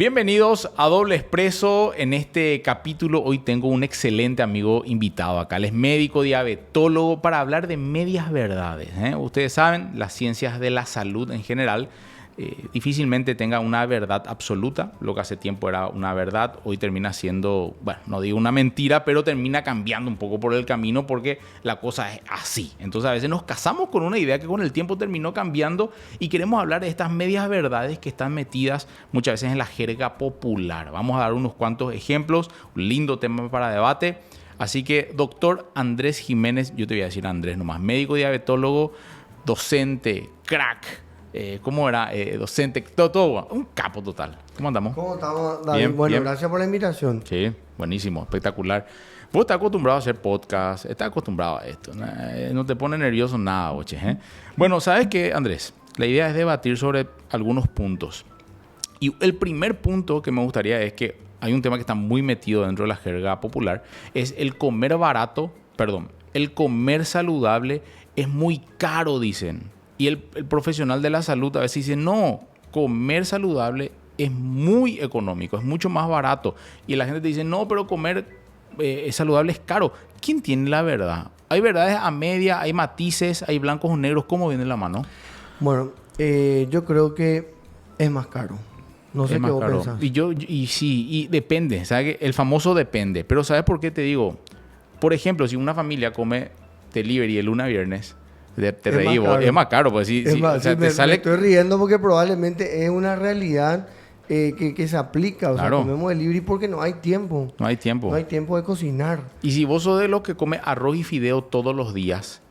Bienvenidos a Doble Expreso. En este capítulo hoy tengo un excelente amigo invitado acá. Él es médico diabetólogo para hablar de medias verdades. Ustedes saben, las ciencias de la salud en general difícilmente tenga una verdad absoluta. Lo que hace tiempo era una verdad, hoy termina siendo, bueno, no digo una mentira, pero termina cambiando un poco por el camino porque la cosa es así. Entonces a veces nos casamos con una idea que con el tiempo terminó cambiando y queremos hablar de estas medias verdades que están metidas muchas veces en la jerga popular. Vamos a dar unos cuantos ejemplos, un lindo tema para debate. Así que, doctor Andrés Jiménez, yo te voy a decir Andrés nomás, médico diabetólogo, docente, crack. ¿Cómo era? Docente, todo, un capo total. ¿Cómo andamos? ¿Cómo estamos, David? Bien, bueno, bien. Gracias por la invitación. Sí, buenísimo, espectacular. Vos estás acostumbrado a hacer podcast, estás acostumbrado a esto. No te pone nervioso nada, oche. Bueno, ¿sabes qué, Andrés? La idea es debatir sobre algunos puntos. Y el primer punto que me gustaría es que hay un tema que está muy metido dentro de la jerga popular, es el comer el comer saludable es muy caro, dicen. Y el profesional de la salud a veces dice, no, comer saludable es muy económico, es mucho más barato. Y la gente te dice, no, pero comer saludable es caro. ¿Quién tiene la verdad? Hay verdades a media, hay matices, hay blancos o negros. ¿Cómo viene la mano? Bueno, yo creo que es más caro. No sé qué vos pensás. Y depende, ¿sabes? El famoso depende. Pero ¿sabes por qué te digo? Por ejemplo, si una familia come delivery el lunes a viernes, te reí, es más caro. Pues, me estoy riendo porque probablemente es una realidad que se aplica. O claro. sea, comemos delivery porque no hay tiempo. No hay tiempo. No hay tiempo de cocinar. Y si vos sos de los que come arroz y fideo todos los días,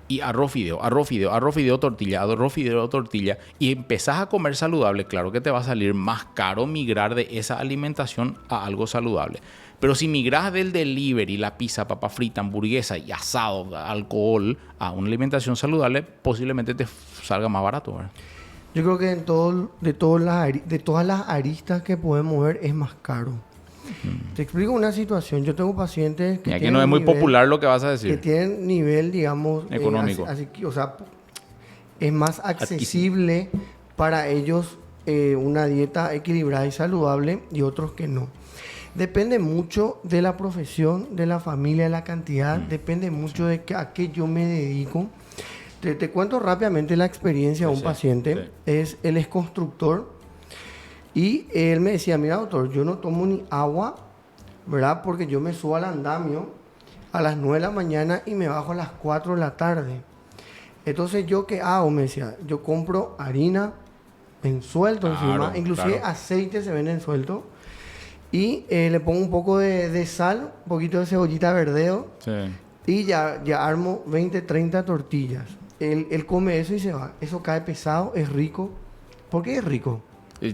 y arroz, fideo, tortilla, y empezás a comer saludable, claro que te va a salir más caro migrar de esa alimentación a algo saludable. Pero si migras del delivery, la pizza, papa frita, hamburguesa y asado, alcohol, a una alimentación saludable, posiblemente te salga más barato, ¿verdad? Yo creo que de todas las aristas que podemos ver es más caro. Te explico una situación. Yo tengo pacientes que aquí no es muy popular lo que vas a decir. Que tienen nivel, digamos, económico. O sea, es más accesible para ellos una dieta equilibrada y saludable y otros que no. Depende mucho de la profesión, de la familia, de la cantidad. Depende mucho de a qué yo me dedico. Te cuento rápidamente la experiencia de un paciente. Él es constructor. Y él me decía, mira, doctor, yo no tomo ni agua, ¿verdad? Porque yo me subo al andamio a las 9 de la mañana y me bajo a las 4 de la tarde. Entonces, ¿yo qué hago? Me decía, yo compro harina en suelto encima, inclusive aceite se vende en suelto. Y le pongo un poco de sal, un poquito de cebollita verdeo. Sí. Y ya armo 20, 30 tortillas. Él come eso y se va. Eso cae pesado, es rico. ¿Por qué es rico?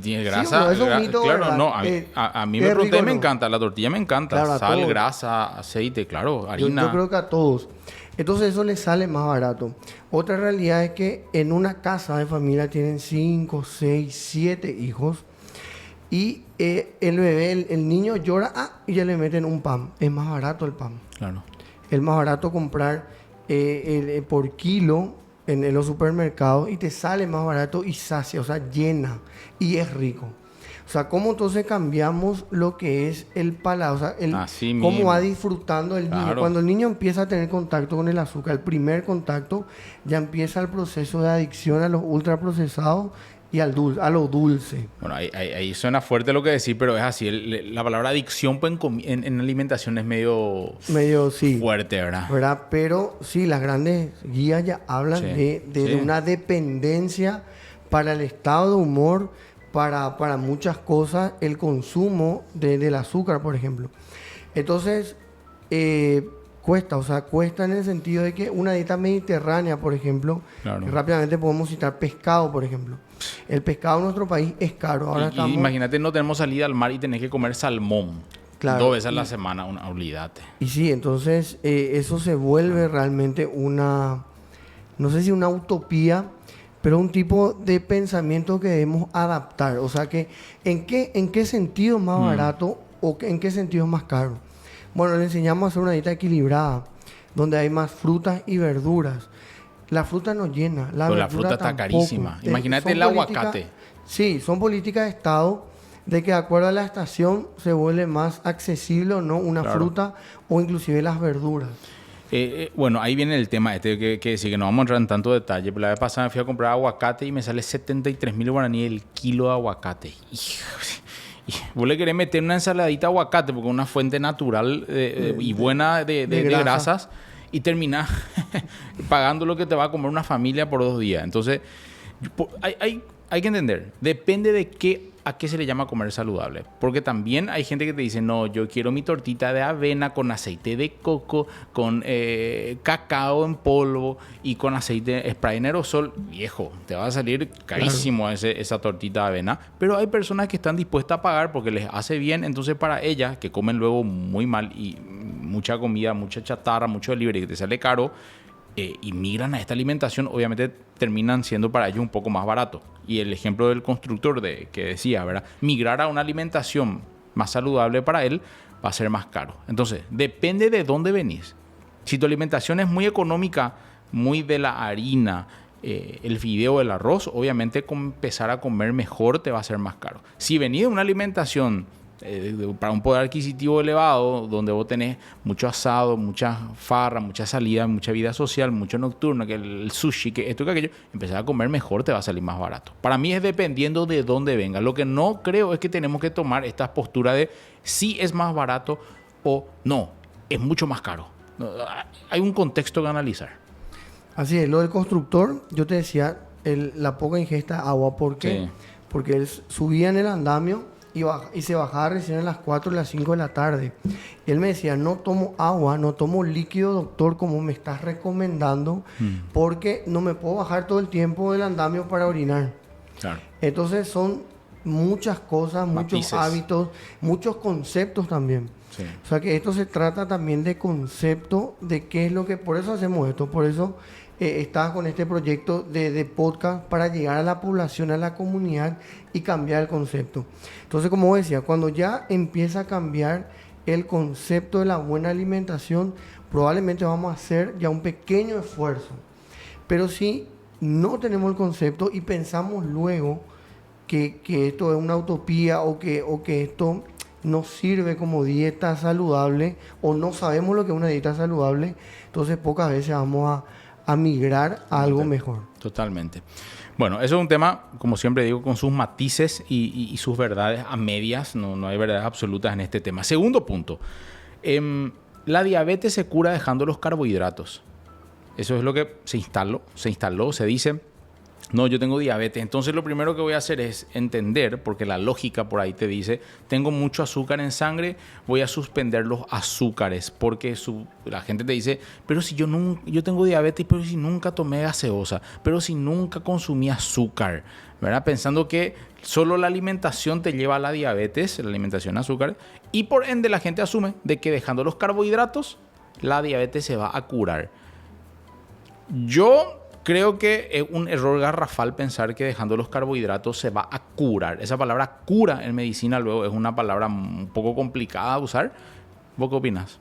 Tiene grasa. Sí, mito, claro, no. A mí me encanta. La tortilla me encanta. Claro, sal, grasa, aceite, claro, harina. Yo creo que a todos. Entonces eso les sale más barato. Otra realidad es que en una casa de familia tienen 5, 6, 7 hijos. Y el bebé, el niño llora y ya le meten un pan. Es más barato el pan. Claro. Es más barato comprar por kilo en los supermercados y te sale más barato y sacia, o sea, llena y es rico. O sea, cómo entonces cambiamos lo que es el paladar, o sea, cómo va disfrutando el niño. Cuando el niño empieza a tener contacto con el azúcar, el primer contacto, ya empieza el proceso de adicción a los ultraprocesados y a lo dulce. Bueno, ahí suena fuerte lo que decís, pero es así. La palabra adicción pues, en alimentación es medio sí, fuerte, ¿verdad? Pero sí, las grandes guías ya hablan de una dependencia para el estado de humor, para muchas cosas, el consumo del azúcar, por ejemplo. Entonces, cuesta en el sentido de que una dieta mediterránea, por ejemplo, rápidamente podemos citar pescado, por ejemplo. El pescado en nuestro país es caro. Ahora imagínate, no tenemos salida al mar y tenés que comer salmón 2 veces a la semana, olvídate. Y sí, entonces eso se vuelve realmente no sé si una utopía, pero un tipo de pensamiento que debemos adaptar. O sea, que ¿en qué sentido es más barato o en qué sentido es más caro? Bueno, le enseñamos a hacer una dieta equilibrada, donde hay más frutas y verduras. La fruta no llena, la fruta está carísima. Imagínate el aguacate. Sí, son políticas de Estado de que de acuerdo a la estación se vuelve más accesible o no una fruta o inclusive las verduras. Bueno, ahí viene el tema que decir que no vamos a entrar en tanto detalle, pero la vez pasada me fui a comprar aguacate y me sale 73.000 guaraníes el kilo de aguacate. Y vos le querés meter una ensaladita de aguacate porque es una fuente natural y buena de grasas y terminás pagando lo que te va a comer una familia por 2 días. Entonces, hay que entender, depende de a qué se le llama comer saludable. Porque también hay gente que te dice, no, yo quiero mi tortita de avena con aceite de coco, con cacao en polvo y con aceite spray en aerosol. Viejo, te va a salir carísimo esa tortita de avena. Pero hay personas que están dispuestas a pagar porque les hace bien. Entonces para ellas, que comen luego muy mal y mucha comida, mucha chatarra, mucho delivery que te sale caro, y migran a esta alimentación, obviamente terminan siendo para ellos un poco más barato. Y el ejemplo del constructor que decía, ¿verdad? Migrar a una alimentación más saludable para él va a ser más caro. Entonces, depende de dónde venís. Si tu alimentación es muy económica, muy de la harina, el fideo, el arroz, obviamente empezar a comer mejor te va a ser más caro. Si venís de una alimentación para un poder adquisitivo elevado, donde vos tenés mucho asado, mucha farra, mucha salida, mucha vida social, mucho nocturno, que el sushi, que esto, que aquello, empezar a comer mejor te va a salir más barato. Para mí es dependiendo de dónde venga. Lo que no creo es que tenemos que tomar esta postura de si es más barato o no, es mucho más caro. Hay un contexto que analizar. Así es, lo del constructor, yo te decía, la poca ingesta de agua, ¿por qué? Sí. Porque él subía en el andamio y se bajaba recién a las 4 o las 5 de la tarde. Y él me decía, no tomo agua, no tomo líquido, doctor, como me estás recomendando, porque no me puedo bajar todo el tiempo del andamio para orinar. Claro. Entonces son muchas cosas, muchos hábitos, muchos conceptos también. Sí. O sea que esto se trata también de concepto, de qué es lo que... Por eso hacemos esto, por eso estás con este proyecto de podcast para llegar a la población, a la comunidad y cambiar el concepto. Entonces, como decía, cuando ya empieza a cambiar el concepto de la buena alimentación, probablemente vamos a hacer ya un pequeño esfuerzo. Pero si no tenemos el concepto y pensamos luego que esto es una utopía o que esto no sirve como dieta saludable o no sabemos lo que es una dieta saludable, entonces pocas veces vamos a migrar a algo mejor. Totalmente. Bueno, eso es un tema, como siempre digo, con sus matices y sus verdades a medias. No hay verdades absolutas en este tema. Segundo punto. La diabetes se cura dejando los carbohidratos. Eso es lo que se instaló, se dice... No, yo tengo diabetes. Entonces lo primero que voy a hacer es entender, porque la lógica por ahí te dice, tengo mucho azúcar en sangre, voy a suspender los azúcares, porque la gente te dice, pero si yo tengo diabetes, pero si nunca tomé gaseosa, pero si nunca consumí azúcar, ¿verdad? Pensando que solo la alimentación te lleva a la diabetes, la alimentación de azúcar, y por ende la gente asume de que dejando los carbohidratos, la diabetes se va a curar. Yo creo que es un error garrafal pensar que dejando los carbohidratos se va a curar. Esa palabra cura en medicina luego es una palabra un poco complicada de usar. ¿Vos qué opinas?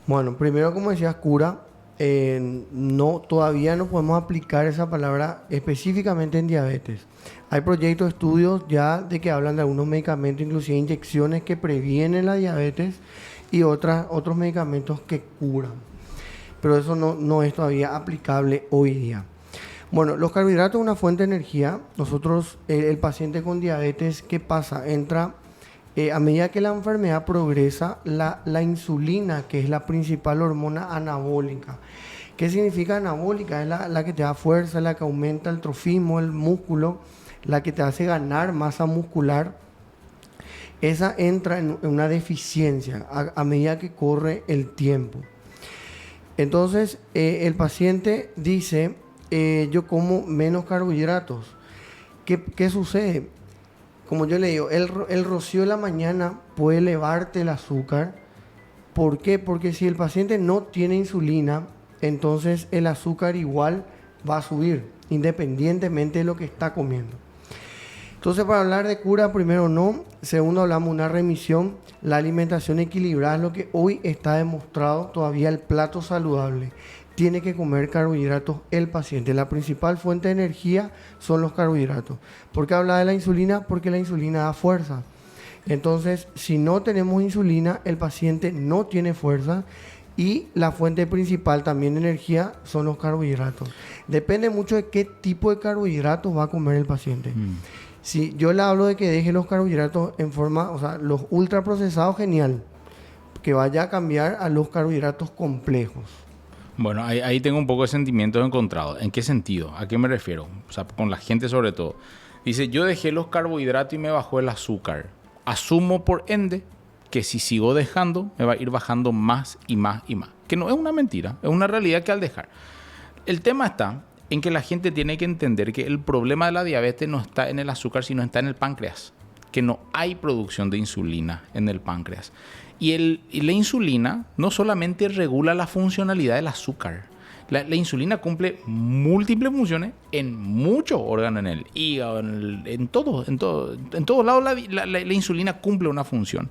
Bueno, primero, como decías, cura. Todavía no podemos aplicar esa palabra específicamente en diabetes. Hay proyectos, estudios ya de que hablan de algunos medicamentos, inclusive inyecciones que previenen la diabetes y otros medicamentos que curan. Pero eso no es todavía aplicable hoy día. Bueno, los carbohidratos son una fuente de energía. Nosotros, el paciente con diabetes, ¿qué pasa? Entra, a medida que la enfermedad progresa, la insulina, que es la principal hormona anabólica. ¿Qué significa anabólica? Es la que te da fuerza, la que aumenta el trofismo, el músculo, la que te hace ganar masa muscular. Esa entra en una deficiencia a medida que corre el tiempo. Entonces, el paciente dice, yo como menos carbohidratos. ¿Qué sucede? Como yo le digo, el rocío de la mañana puede elevarte el azúcar. ¿Por qué? Porque si el paciente no tiene insulina, entonces el azúcar igual va a subir, independientemente de lo que está comiendo. Entonces, para hablar de cura, primero no. Segundo, hablamos de una remisión. La alimentación equilibrada es lo que hoy está demostrado todavía el plato saludable. tiene que comer carbohidratos el paciente. La principal fuente de energía son los carbohidratos. ¿Por qué habla de la insulina? Porque la insulina da fuerza. Entonces, si no tenemos insulina, el paciente no tiene fuerza y la fuente principal también de energía son los carbohidratos. Depende mucho de qué tipo de carbohidratos va a comer el paciente. Si yo le hablo de que deje los carbohidratos en forma, o sea, los ultraprocesados, genial. Que vaya a cambiar a los carbohidratos complejos. Bueno, ahí tengo un poco de sentimientos encontrados. ¿En qué sentido? ¿A qué me refiero? O sea, con la gente sobre todo. Dice, yo dejé los carbohidratos y me bajó el azúcar. Asumo por ende que si sigo dejando, me va a ir bajando más y más y más. Que no es una mentira, es una realidad que al dejar. El tema está en que la gente tiene que entender que el problema de la diabetes no está en el azúcar, sino está en el páncreas. Que no hay producción de insulina en el páncreas. Y la insulina no solamente regula la funcionalidad del azúcar. La insulina cumple múltiples funciones en muchos órganos, en el hígado, en todos lados la insulina cumple una función.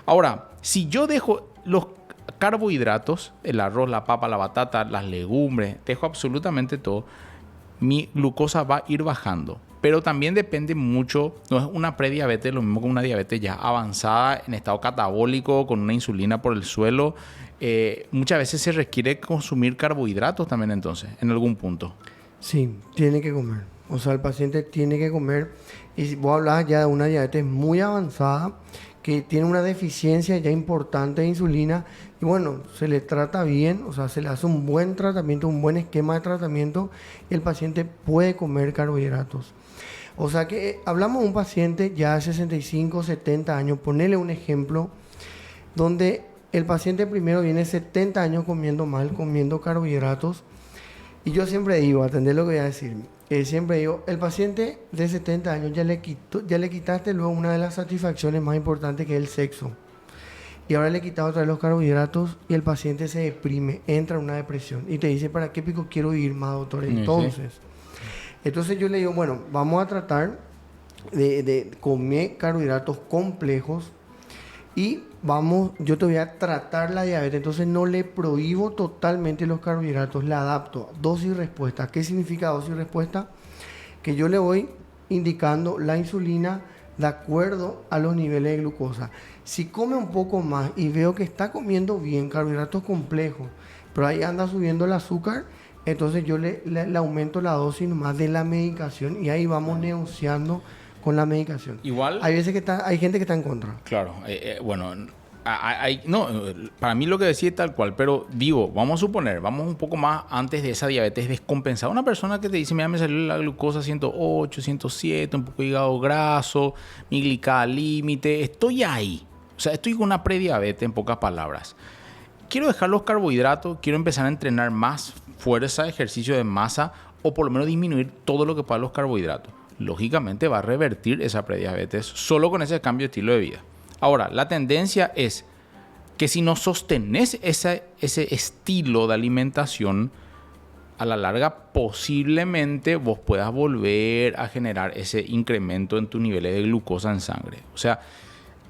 Ahora, si yo dejo los carbohidratos, el arroz, la papa, la batata, las legumbres, dejo absolutamente todo, mi glucosa va a ir bajando. Pero también depende mucho, no es una prediabetes, lo mismo que una diabetes ya avanzada en estado catabólico, con una insulina por el suelo. Muchas veces se requiere consumir carbohidratos también entonces, en algún punto. Sí, tiene que comer. O sea, el paciente tiene que comer. Y si vos hablas ya de una diabetes muy avanzada, que tiene una deficiencia ya importante de insulina, y bueno, se le trata bien, o sea, se le hace un buen tratamiento, un buen esquema de tratamiento, y el paciente puede comer carbohidratos. O sea que hablamos de un paciente ya de 65, 70 años, ponele un ejemplo, donde el paciente primero viene 70 años comiendo mal, comiendo carbohidratos, y yo siempre digo, atendé lo que voy a decir, siempre digo, el paciente de 70 años ya le quitaste luego una de las satisfacciones más importantes, que es el sexo. Y ahora le he quitado otra vez los carbohidratos y el paciente se deprime, entra en una depresión y te dice, ¿para qué pico quiero vivir más, doctor? Entonces yo le digo, bueno, vamos a tratar de comer carbohidratos complejos y yo te voy a tratar la diabetes. Entonces no le prohíbo totalmente los carbohidratos, le adapto dosis y respuesta. ¿Qué significa dosis y respuesta? Que yo le voy indicando la insulina de acuerdo a los niveles de glucosa. Si come un poco más y veo que está comiendo bien carbohidratos complejos, pero ahí anda subiendo el azúcar, entonces yo le aumento la dosis nomás de la medicación y ahí vamos negociando con la medicación. Igual. Hay veces que hay gente que está en contra. Claro, bueno, no, para mí lo que decía es tal cual, pero digo, vamos a suponer, vamos un poco más antes de esa diabetes descompensada. Una persona que te dice, mira, me salió la glucosa 108, 107, un poco de hígado graso, mi glicada límite, estoy ahí. O sea, estoy con una prediabetes, en pocas palabras. Quiero dejar los carbohidratos, quiero empezar a entrenar más fuerza, ejercicio de masa, o por lo menos disminuir todo lo que pueda los carbohidratos. Lógicamente va a revertir esa prediabetes solo con ese cambio de estilo de vida. Ahora, la tendencia es que si no sostenés ese estilo de alimentación, a la larga posiblemente vos puedas volver a generar ese incremento en tus niveles de glucosa en sangre. O sea,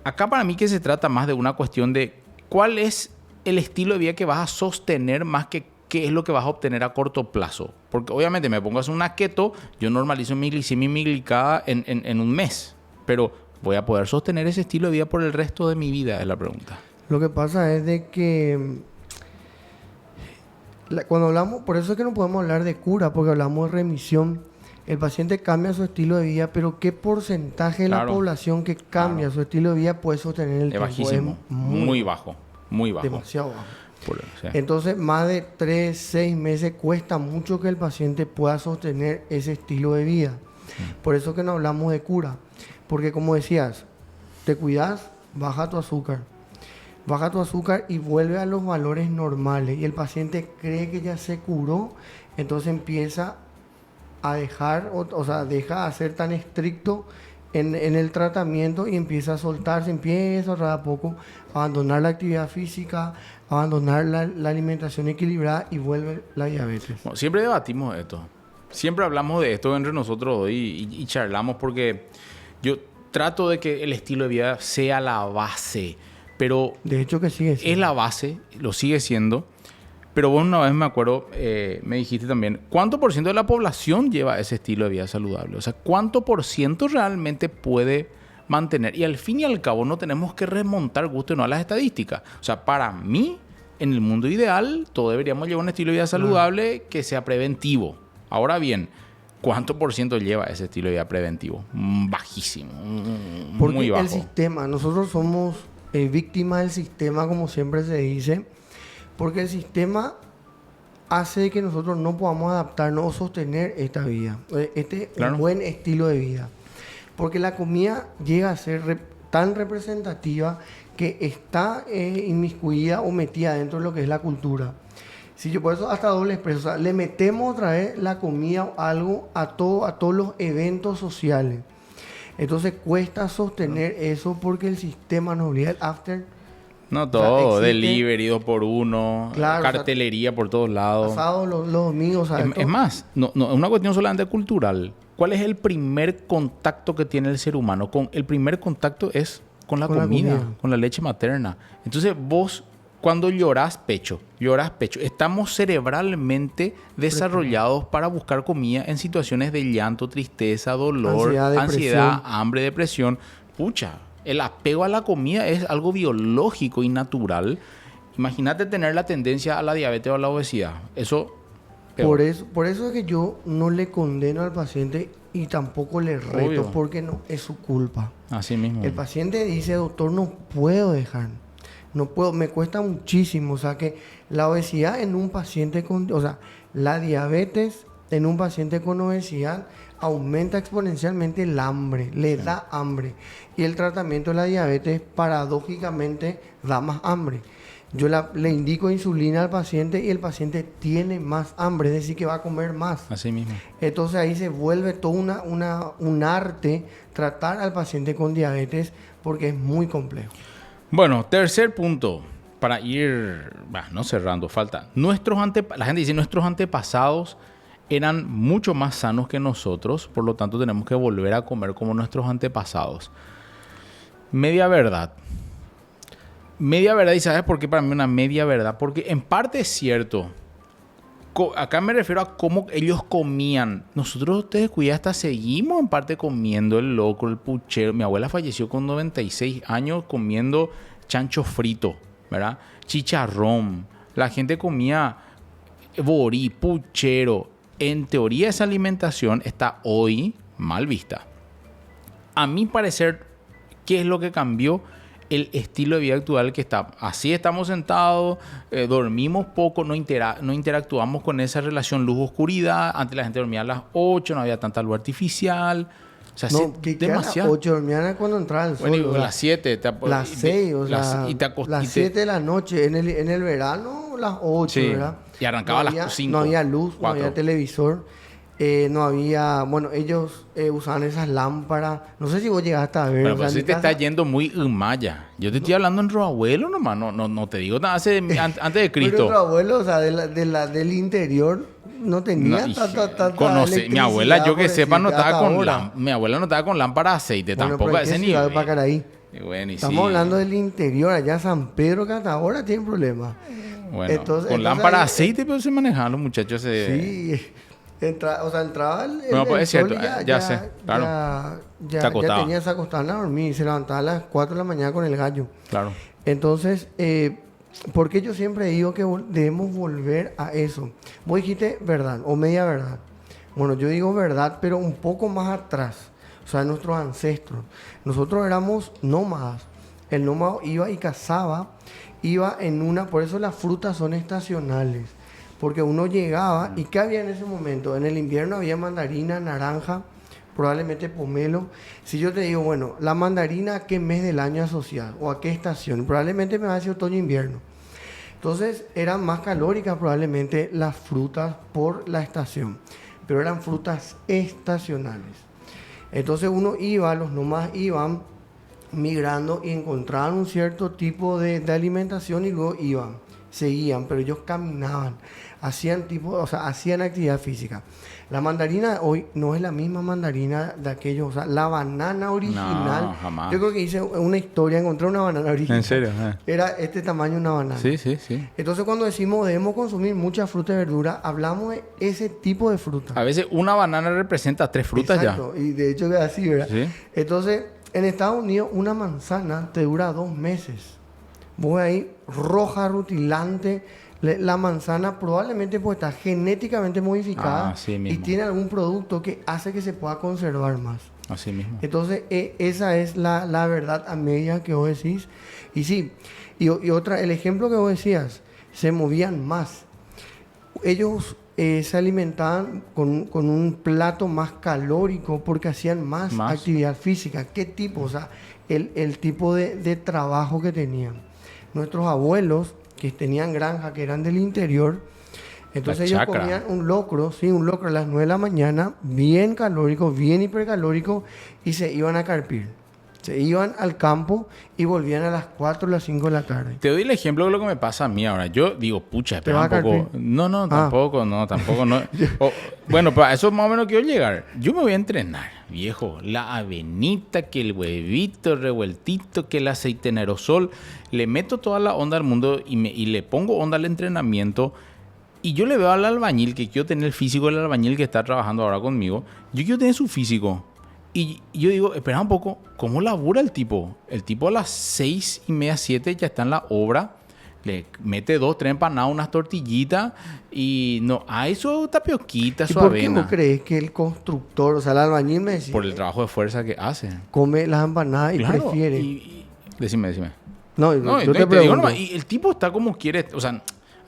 acá para mí que se trata más de una cuestión de cuál es el estilo de vida que vas a sostener más que qué es lo que vas a obtener a corto plazo. Porque obviamente me pongo a hacer una keto, yo normalizo mi glicemia y mi glicada en un mes. Pero ¿voy a poder sostener ese estilo de vida por el resto de mi vida? Es la pregunta. Lo que pasa es de que cuando hablamos, por eso es que no podemos hablar de cura, porque hablamos de remisión. El paciente cambia su estilo de vida, pero ¿qué porcentaje de la población que cambia su estilo de vida puede sostener el tiempo? Bajísimo, es muy bajo, muy bajo. Demasiado bajo. Entonces, más de 3, 6 meses cuesta mucho que el paciente pueda sostener ese estilo de vida. Por eso que no hablamos de cura. Porque como decías, te cuidas, baja tu azúcar y vuelve a los valores normales. Y el paciente cree que ya se curó, entonces empieza a dejar, o sea, deja de ser tan estricto en el tratamiento y empieza a soltarse, empieza a poco a abandonar la actividad física, abandonar la alimentación equilibrada y vuelve la diabetes. Bueno, siempre debatimos esto. Siempre hablamos de esto entre nosotros hoy y charlamos porque yo trato de que el estilo de vida sea la base, pero de hecho que sigue siendo. Es la base, lo sigue siendo, Pero vos una vez me acuerdo, me dijiste también, ¿cuánto por ciento de la población lleva ese estilo de vida saludable? O sea, ¿cuánto por ciento realmente puede mantener? Y al fin y al cabo no tenemos que remontar gusto no a las estadísticas. O sea, para mí, en el mundo ideal, todos deberíamos llevar un estilo de vida saludable que sea preventivo. Ahora bien, ¿cuánto por ciento lleva ese estilo de vida preventivo? Bajísimo, porque muy bajo. El sistema, nosotros somos víctimas del sistema, como siempre se dice, porque el sistema hace que nosotros no podamos adaptarnos o sostener esta vida, un buen estilo de vida. Porque la comida llega a ser tan representativa que está inmiscuida o metida dentro de lo que es la cultura. Sí, yo por eso hasta doble expreso, o sea, le metemos otra vez la comida o algo a todos los eventos sociales. Entonces cuesta sostener eso porque el sistema nos obliga el after. No todo, o sea, delivery, 2x1, claro, cartelería, o sea, por todos lados. Pasado los domingos. Es más, no es una cuestión solamente cultural. ¿Cuál es el primer contacto que tiene el ser humano? El primer contacto es con la comida, con la leche materna. Entonces vos, cuando llorás pecho. Estamos cerebralmente desarrollados para buscar comida en situaciones de llanto, tristeza, dolor, ansiedad, hambre, depresión. Pucha, el apego a la comida es algo biológico y natural. Imagínate tener la tendencia a la diabetes o a la obesidad. Eso... Por eso es que yo no le condeno al paciente y tampoco le reto. Obvio. Porque no es su culpa. Así mismo. El paciente dice, doctor, no puedo dejar. No puedo, me cuesta muchísimo. O sea que la obesidad en un paciente con... O sea, la diabetes en un paciente con obesidad aumenta exponencialmente el hambre. Le da hambre. Y el tratamiento de la diabetes paradójicamente da más hambre. Yo le indico insulina al paciente y el paciente tiene más hambre, es decir, que va a comer más. Así mismo. Entonces ahí se vuelve todo un arte tratar al paciente con diabetes porque es muy complejo. Bueno, tercer punto, para ir, no cerrando, falta. La gente dice, nuestros antepasados eran mucho más sanos que nosotros, por lo tanto tenemos que volver a comer como nuestros antepasados. Media verdad. Media verdad, ¿y sabes por qué para mí una media verdad? Porque en parte es cierto. Acá me refiero a cómo ellos comían. Nosotros, ustedes cuidan, hasta seguimos en parte comiendo el locro, el puchero. Mi abuela falleció con 96 años comiendo chancho frito, ¿verdad? Chicharrón. La gente comía borí, puchero. En teoría esa alimentación está hoy mal vista. A mi parecer, ¿qué es lo que cambió? El estilo de vida actual que está. Así estamos sentados, dormimos poco, no interactuamos con esa relación luz-oscuridad. Antes la gente dormía a las 8, no había tanta luz artificial. O sea, demasiado. A las 8 dormían cuando entraba el sol. Bueno, o las 7. Las 6, o sea, las 7 de la noche. En el verano, las 8, sí, ¿verdad? Y arrancaba a las 5. No había luz, 4. No había televisor. No había... Bueno, ellos usaban esas lámparas. No sé si vos llegaste a ver. Pero pues si te está yendo muy maya. Yo te estoy hablando en nuestro abuelo nomás. No te digo nada antes de Cristo. Pero nuestro abuelo, o sea, del interior, no tenía tanta mi abuela, yo que sepa, no estaba con mi abuela no estaba con lámpara de aceite. Bueno, tampoco a ese nivel. Bueno, estamos hablando del interior. Allá San Pedro, que hasta ahora tiene problemas. Bueno, con lámpara de aceite, pero se manejaban los muchachos. Sí. Entraba el pues es cierto, ya sé, claro. Ya tenía se acostaba a dormir y se levantaba a las 4 de la mañana con el gallo. Claro. Entonces, porque yo siempre digo que debemos volver a eso. Vos dijiste verdad o media verdad. Bueno, yo digo verdad, pero un poco más atrás. O sea, nuestros ancestros. Nosotros éramos nómadas. El nómada iba y cazaba, por eso las frutas son estacionales. Porque uno llegaba, ¿y qué había en ese momento? En el invierno había mandarina, naranja, probablemente pomelo. Si yo te digo, bueno, la mandarina, ¿a qué mes del año asociar? ¿O a qué estación? Probablemente me va a decir otoño-invierno. Entonces, eran más calóricas probablemente las frutas por la estación. Pero eran frutas estacionales. Entonces, los nómadas iban migrando y encontraban un cierto tipo de alimentación y luego seguían, pero ellos caminaban. hacían actividad física. La mandarina de hoy no es la misma mandarina de aquellos, o sea, la banana original. No, jamás. Yo creo que hice una historia, encontré una banana original. ¿En serio? Era este tamaño una banana. Sí. Entonces, cuando decimos debemos consumir mucha fruta y verdura, hablamos de ese tipo de fruta. A veces una banana representa 3 frutas. Exacto. Y de hecho es así, ¿verdad? Sí. Entonces, en Estados Unidos, una manzana te dura 2 meses. Vos ahí, roja, rutilante. La manzana probablemente pues está genéticamente modificada y tiene algún producto que hace que se pueda conservar más. Así mismo. Entonces, esa es la verdad a media que vos decís. Y sí, y otra, el ejemplo que vos decías, se movían más. Ellos se alimentaban con un plato más calórico porque hacían más actividad física. ¿Qué tipo? O sea, el tipo de trabajo que tenían. Nuestros abuelos, que tenían granja, que eran del interior, entonces ellos comían un locro a las 9 de la mañana, bien calórico, bien hipercalórico, y se iban a carpir. Se iban al campo y volvían a las 4 o las 5 de la tarde. Te doy el ejemplo de lo que me pasa a mí ahora. Yo digo, pucha, espera un poco. No, tampoco. Bueno, para eso más o menos quiero llegar. Yo me voy a entrenar, viejo. La avenita, que el huevito revueltito, que el aceite en aerosol. Le meto toda la onda al mundo y le pongo onda al entrenamiento. Y yo le veo al albañil, que quiero tener el físico del albañil que está trabajando ahora conmigo. Yo quiero tener su físico. Y yo digo, espera un poco, ¿cómo labura el tipo? El tipo a las 6:30, 7 ya está en la obra, le mete 2, 3 empanadas, unas tortillitas y no, eso tapioquita, su avena. ¿Por qué no crees que el constructor, o sea, el albañil me decía? Por el trabajo de fuerza que hace. Come las empanadas y prefiere. Decime. No, yo te pregunto. Digo nomás, y el tipo está como quiere, o sea...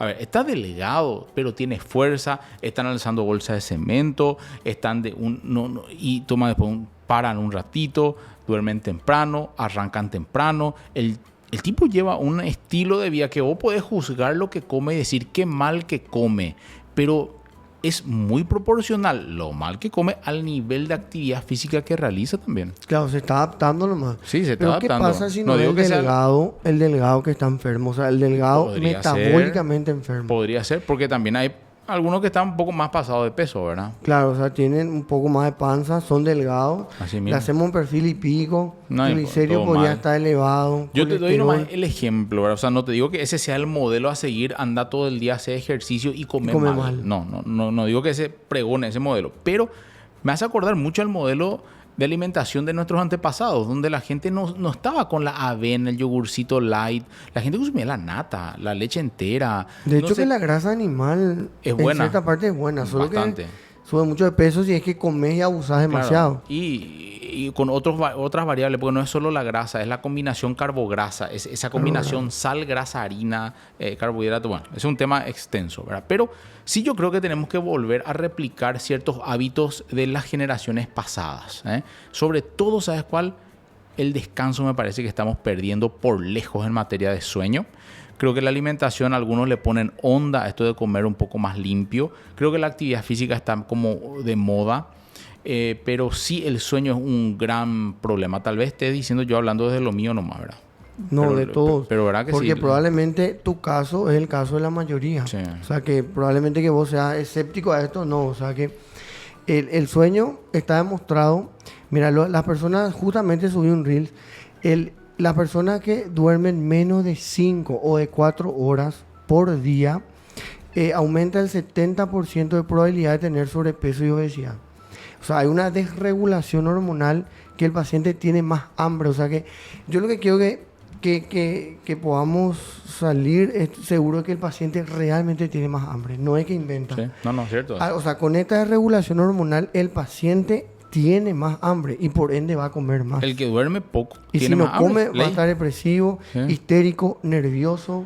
A ver, está delgado, pero tiene fuerza, están alzando bolsas de cemento, están y toma después paran un ratito, duermen temprano, arrancan temprano. El tipo lleva un estilo de vida que vos podés juzgar lo que come y decir qué mal que come, pero es muy proporcional lo mal que come al nivel de actividad física que realiza también. Claro, se está adaptando nomás. Sí, se está adaptando. ¿Qué pasa si no es el delgado que está enfermo? O sea, el delgado metabólicamente enfermo. Podría ser, porque también hay algunos que están un poco más pasados de peso, ¿verdad? Claro, o sea, tienen un poco más de panza, son delgados. Así mismo. Le hacemos un perfil lipídico, el glicerio podría estar elevado. Yo te doy nomás el ejemplo, ¿verdad? O sea, no te digo que ese sea el modelo a seguir, anda todo el día a hacer ejercicio y come mal. No digo que se pregone ese modelo, pero me hace acordar mucho al modelo de alimentación de nuestros antepasados, donde la gente no estaba con la avena, el yogurcito light. La gente consumía la nata, la leche entera. De hecho, que la grasa animal es buena. En cierta parte es buena. Solo bastante. Que sube mucho de peso si es que comes y abusas demasiado. Y con otras variables, porque no es solo la grasa, es la combinación carbo-grasa, es esa combinación sal, grasa, harina, carbohidrato. Bueno, es un tema extenso, ¿verdad? Pero sí, yo creo que tenemos que volver a replicar ciertos hábitos de las generaciones pasadas, ¿eh? Sobre todo, ¿sabes cuál? El descanso me parece que estamos perdiendo por lejos en materia de sueño. Creo que la alimentación, algunos le ponen onda a esto de comer un poco más limpio. Creo que la actividad física está como de moda. Pero sí, el sueño es un gran problema. Tal vez esté diciendo yo hablando desde lo mío nomás, ¿verdad? No, pero, de todos. Pero verdad que porque sí. probablemente tu caso es el caso de la mayoría. Sí. O sea, que probablemente que vos seas escéptico a esto, no. O sea, que el sueño está demostrado. Mira, las personas, justamente subí un reel, las personas que duermen menos de 5 o de 4 horas por día, aumenta el 70% de probabilidad de tener sobrepeso y obesidad. O sea, hay una desregulación hormonal que el paciente tiene más hambre. O sea, que yo lo que quiero que podamos salir es seguro que el paciente realmente tiene más hambre. No es que inventa. Sí. No, es cierto. O sea, con esta desregulación hormonal, el paciente tiene más hambre y por ende va a comer más. El que duerme poco y tiene si no más come, hambre. Va a estar depresivo, histérico, nervioso,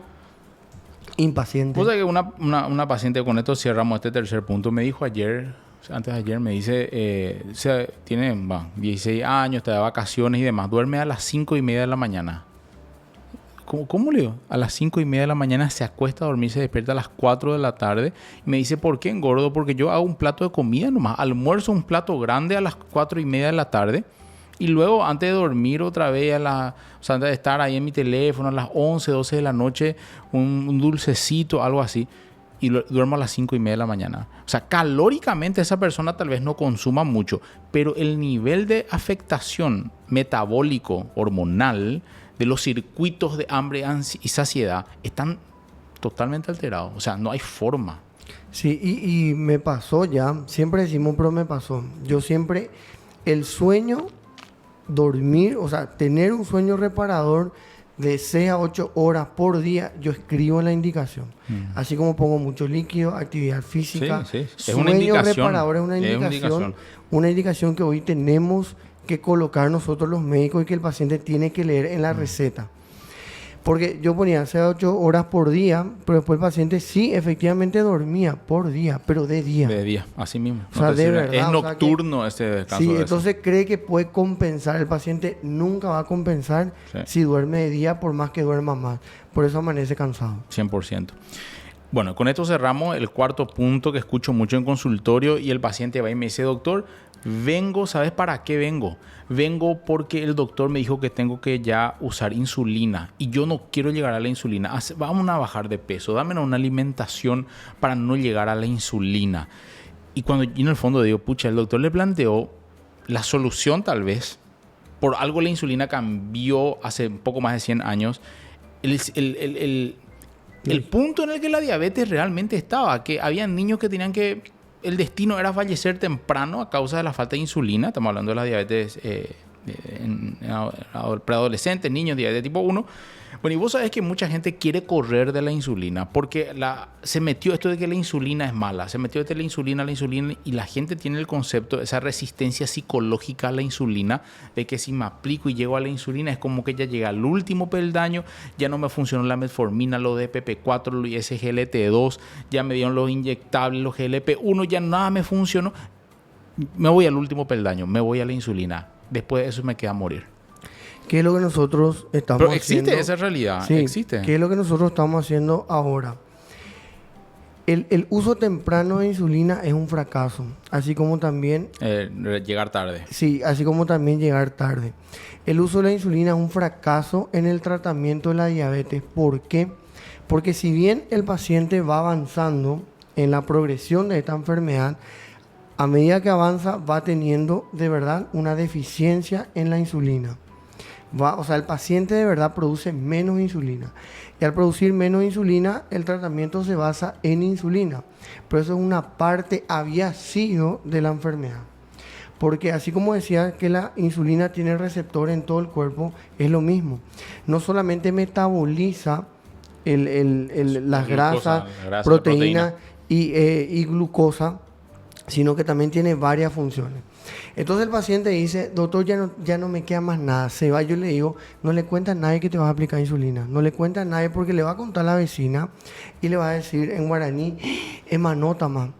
impaciente. Cosa que una paciente, con esto cerramos este tercer punto, me dijo antes de ayer, me dice, tiene 16 años, está de vacaciones y demás, duerme a las 5:30 de la mañana. ¿Cómo le digo? A las 5:30 de la mañana se acuesta a dormir, se despierta a las 4 de la tarde. Y me dice, ¿por qué engordo? Porque yo hago un plato de comida nomás. Almuerzo un plato grande a las 4:30 de la tarde. Y luego, antes de dormir otra vez, antes de estar ahí en mi teléfono a las 11, 12 de la noche, un dulcecito, algo así. y duermo a las 5:30 de la mañana. O sea, calóricamente esa persona tal vez no consuma mucho, pero el nivel de afectación metabólico, hormonal, de los circuitos de hambre y saciedad están totalmente alterados. O sea, no hay forma. Sí, y me pasó ya, siempre decimos, pero me pasó. Yo siempre, el sueño, dormir, o sea, tener un sueño reparador de 6 a 8 horas por día, yo escribo en la indicación. Así como pongo mucho líquido, actividad física. Sí. Sueño reparador es una indicación que hoy tenemos que colocar nosotros los médicos y que el paciente tiene que leer en la receta. Porque yo ponía 6 a 8 horas por día, pero después el paciente sí, efectivamente dormía por día, pero de día. De día, así mismo. O sea, de verdad. Es nocturno ese descanso. Sí, entonces cree que puede compensar. El paciente nunca va a compensar si duerme de día, por más que duerma más. Por eso amanece cansado. 100%. Bueno, con esto cerramos el cuarto punto que escucho mucho en consultorio y el paciente va y me dice, doctor, vengo, ¿sabes para qué vengo? Vengo porque el doctor me dijo que tengo que ya usar insulina y yo no quiero llegar a la insulina. Vamos a bajar de peso, dame una alimentación para no llegar a la insulina. Y cuando yo en el fondo digo, pucha, el doctor le planteó la solución tal vez. Por algo la insulina cambió hace un poco más de 100 años. El punto en el que la diabetes realmente estaba, que había niños que tenían que... El destino era fallecer temprano a causa de la falta de insulina. Estamos hablando de la diabetes en preadolescentes, niños, diabetes tipo 1. Bueno, y vos sabés que mucha gente quiere correr de la insulina porque se metió esto de que la insulina es mala. Se metió de la insulina y la gente tiene el concepto, esa resistencia psicológica a la insulina, de que si me aplico y llego a la insulina es como que ya llega al último peldaño, ya no me funcionó la metformina, lo DPP4, lo SGLT2, ya me dieron los inyectables, los GLP-1, ya nada me funcionó. Me voy al último peldaño, me voy a la insulina. Después de eso me queda morir. ¿Qué es lo que nosotros estamos haciendo? Pero existe esa realidad, sí, existe. ¿Qué es lo que nosotros estamos haciendo ahora? El uso temprano de insulina es un fracaso, así como también... llegar tarde. Sí, así como también llegar tarde. El uso de la insulina es un fracaso en el tratamiento de la diabetes. ¿Por qué? Porque si bien el paciente va avanzando en la progresión de esta enfermedad, a medida que avanza va teniendo de verdad una deficiencia en la insulina. O sea, el paciente de verdad produce menos insulina. Y al producir menos insulina, el tratamiento se basa en insulina. Pero eso es una parte, había sido, de la enfermedad. Porque así como decía que la insulina tiene receptor en todo el cuerpo, es lo mismo. No solamente metaboliza las grasas, proteínas y glucosa, sino que también tiene varias funciones. Entonces el paciente dice, doctor, ya no me queda más nada, se va. Yo le digo, no le cuenta a nadie que te vas a aplicar insulina, no le cuenta a nadie porque le va a contar a la vecina y le va a decir en guaraní, emanótama,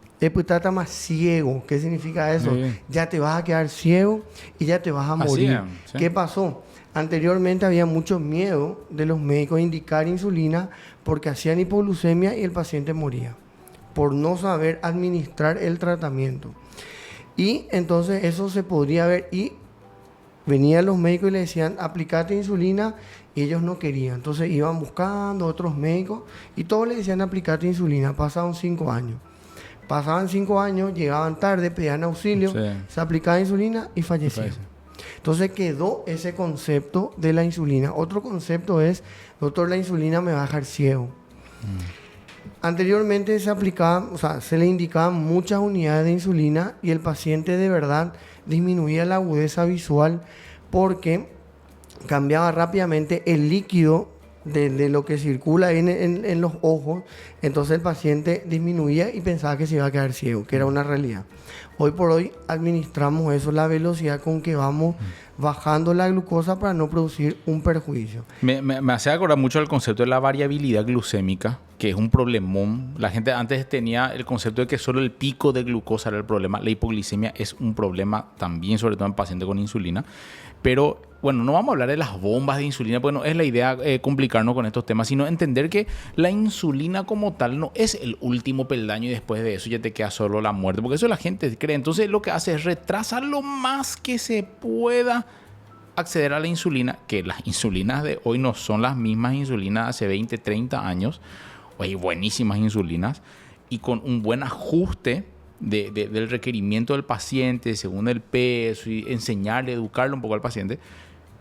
más ciego. ¿Qué significa eso? Sí. Ya te vas a quedar ciego y ya te vas a morir. Sí. ¿Qué pasó? Anteriormente había mucho miedo de los médicos a indicar insulina porque hacían hipoglucemia y el paciente moría por no saber administrar el tratamiento. Y entonces eso se podría ver y venían los médicos y le decían, aplicate insulina, y ellos no querían. Entonces iban buscando otros médicos y todos le decían, aplicate insulina. Pasaban 5 años. Pasaban 5 años, llegaban tarde, pedían auxilio, se aplicaba insulina y fallecían. Entonces quedó ese concepto de la insulina. Otro concepto es, doctor, la insulina me va a dejar ciego. Anteriormente se le indicaban muchas unidades de insulina y el paciente de verdad disminuía la agudeza visual porque cambiaba rápidamente el líquido de lo que circula en los ojos. Entonces el paciente disminuía y pensaba que se iba a quedar ciego, que era una realidad. Hoy por hoy administramos eso, la velocidad con que vamos bajando la glucosa para no producir un perjuicio. Me hace acordar mucho el concepto de la variabilidad glucémica, que es un problemón. La gente antes tenía el concepto de que solo el pico de glucosa era el problema. La hipoglicemia es un problema también, sobre todo en pacientes con insulina. Pero bueno, no vamos a hablar de las bombas de insulina, porque no es la idea complicarnos con estos temas, sino entender que la insulina como tal no es el último peldaño y después de eso ya te queda solo la muerte, porque eso la gente cree. Entonces lo que hace es retrasar lo más que se pueda acceder a la insulina, que las insulinas de hoy no son las mismas insulinas de hace 20, 30 años. Hay buenísimas insulinas. y con un buen ajuste del requerimiento del paciente, según el peso, y enseñarle, educarle un poco al paciente,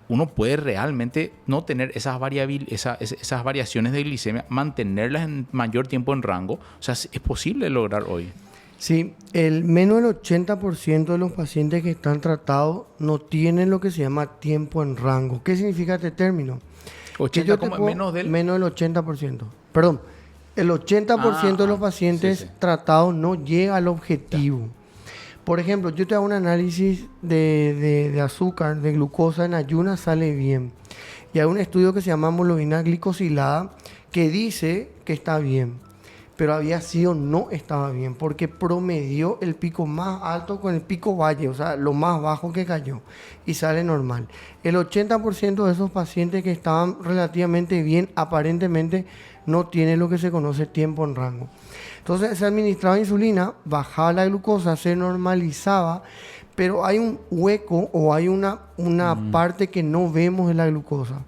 uno puede realmente no tener esas variaciones de glicemia, mantenerlas en mayor tiempo en rango. O sea, es posible lograr hoy. Sí, menos del 80% de los pacientes que están tratados no tienen lo que se llama tiempo en rango. ¿Qué significa este término? 80 como menos del 80%. Perdón, el 80% de los pacientes tratados no llega al objetivo. Por ejemplo, yo te hago un análisis de azúcar, de glucosa en ayunas, sale bien. Y hay un estudio que se llama hemoglobina glicosilada que dice que está bien, pero había sido no estaba bien porque promedió el pico más alto con el pico valle, o sea, lo más bajo que cayó, y sale normal. El 80% de esos pacientes que estaban relativamente bien, aparentemente no tiene lo que se conoce tiempo en rango. Entonces se administraba insulina, bajaba la glucosa, se normalizaba, pero hay un hueco o hay una parte que no vemos de la glucosa.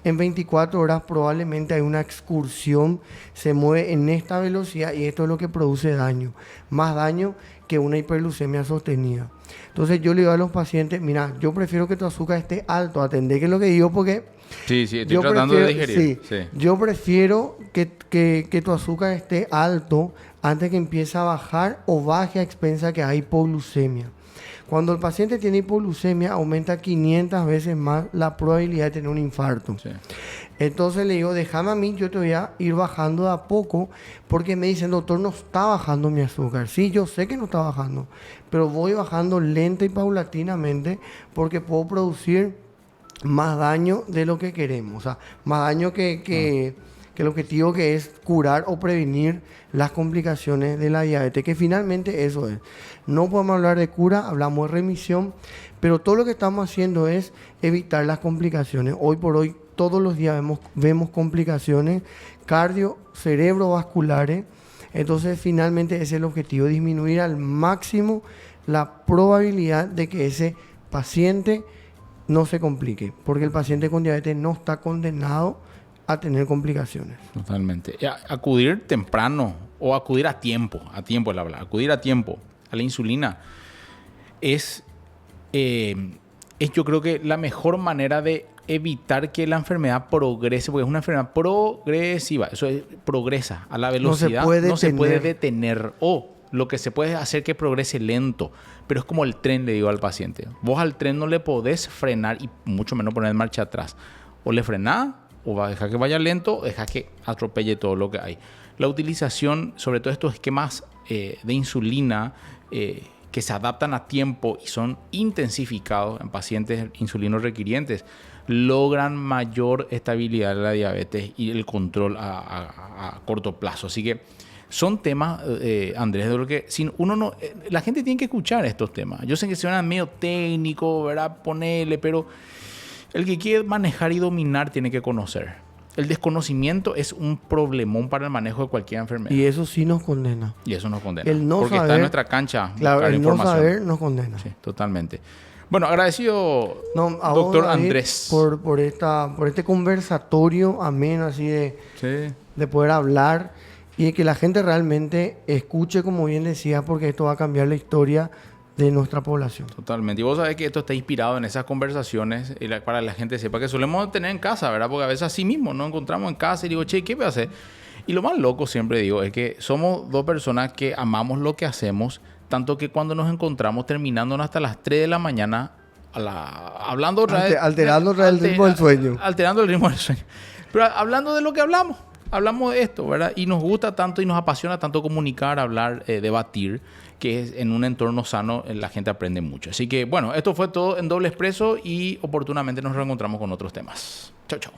En 24 horas probablemente hay una excursión, se mueve en esta velocidad y esto es lo que produce daño, más daño que una hiperglucemia sostenida. Entonces yo le digo a los pacientes, mira, yo prefiero que tu azúcar esté alto, atendé que es lo que digo porque... Sí, estoy tratando de digerir. Sí. Yo prefiero que tu azúcar esté alto antes que empiece a bajar o baje a expensa que hay hipoglucemia. Cuando el paciente tiene hipoglucemia, aumenta 500 veces más la probabilidad de tener un infarto. Sí. Entonces le digo, déjame a mí, yo te voy a ir bajando de a poco, porque me dicen, doctor, no está bajando mi azúcar. Sí, yo sé que no está bajando, pero voy bajando lenta y paulatinamente porque puedo producir más daño de lo que queremos. O sea, más daño que el objetivo que es curar o prevenir las complicaciones de la diabetes, que finalmente eso es. No podemos hablar de cura, hablamos de remisión, pero todo lo que estamos haciendo es evitar las complicaciones. Hoy por hoy, todos los días vemos complicaciones cerebrovasculares. Entonces, finalmente ese es el objetivo, disminuir al máximo la probabilidad de que ese paciente no se complique, porque el paciente con diabetes no está condenado a tener complicaciones. Totalmente. Acudir temprano o acudir a tiempo es la palabra, acudir a tiempo a la insulina es yo creo que la mejor manera de evitar que la enfermedad progrese, porque es una enfermedad progresiva, eso es, progresa a la velocidad, no se puede detener, o lo que se puede hacer que progrese lento, pero es como el tren, le digo al paciente. Vos al tren no le podés frenar y mucho menos poner en marcha atrás. O le frenás, o va a dejar que vaya lento, o dejar que atropelle todo lo que hay. La utilización, sobre todo estos esquemas de insulina que se adaptan a tiempo y son intensificados en pacientes insulinos requirientes, logran mayor estabilidad de la diabetes y el control a corto plazo. Así que son temas, Andrés, de lo que la gente tiene que escuchar estos temas. Yo sé que suenan medio técnico, ¿verdad? Ponerle, pero el que quiere manejar y dominar tiene que conocer. El desconocimiento es un problemón para el manejo de cualquier enfermedad. Y eso sí nos condena. El no porque saber, está en nuestra cancha. Claro, el no saber nos condena. Sí, totalmente. Bueno, agradecido, doctor Andrés, por este conversatorio ameno, así de poder hablar y de que la gente realmente escuche, como bien decía, porque esto va a cambiar la historia de nuestra población. Totalmente. Y vos sabés que esto está inspirado en esas conversaciones para que la gente sepa que solemos tener en casa, ¿verdad? Porque a veces así mismo nos encontramos en casa y digo, che, ¿qué voy a hacer? Y lo más loco, siempre digo, es que somos dos personas que amamos lo que hacemos, tanto que cuando nos encontramos terminando hasta las 3 de la mañana, hablando otra vez... Alterando el ritmo del sueño. Alterando el ritmo del sueño. Pero hablando de lo que hablamos de esto, ¿verdad? Y nos gusta tanto y nos apasiona tanto comunicar, hablar, debatir, que es en un entorno sano la gente aprende mucho. Así que, bueno, esto fue todo en Doble Expreso y oportunamente nos reencontramos con otros temas. Chau, chau.